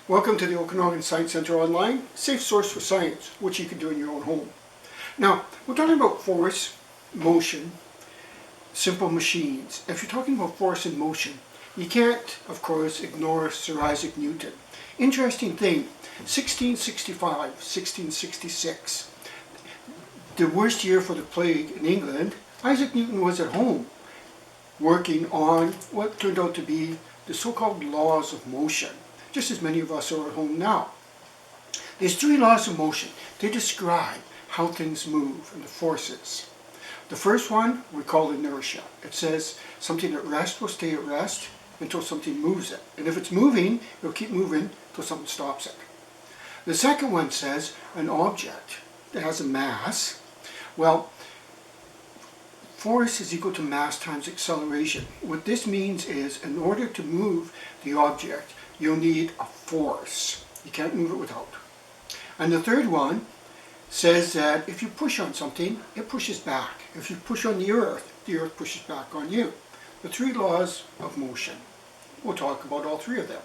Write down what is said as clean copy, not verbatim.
Welcome to the Okanagan Science Center Online, safe source for science, which you can do in your own home. Now, we're talking about force, motion, simple machines. If you're talking about force and motion, you can't, of course, ignore Sir Isaac Newton. Interesting thing, 1665, 1666, the worst year for the plague in England, Isaac Newton was at home working on what turned out to be the so-called laws of motion, just as many of us are at home now. There's three laws of motion. They describe how things move and the forces. The first one we call inertia. It says something at rest will stay at rest until something moves it. And if it's moving, it'll keep moving until something stops it. The second one says an object that has a mass, well, force is equal to mass times acceleration. What this means is in order to move the object, you'll need a force. You can't move it without. And the third one says that if you push on something, it pushes back. If you push on the earth pushes back on you. The three laws of motion. We'll talk about all three of them.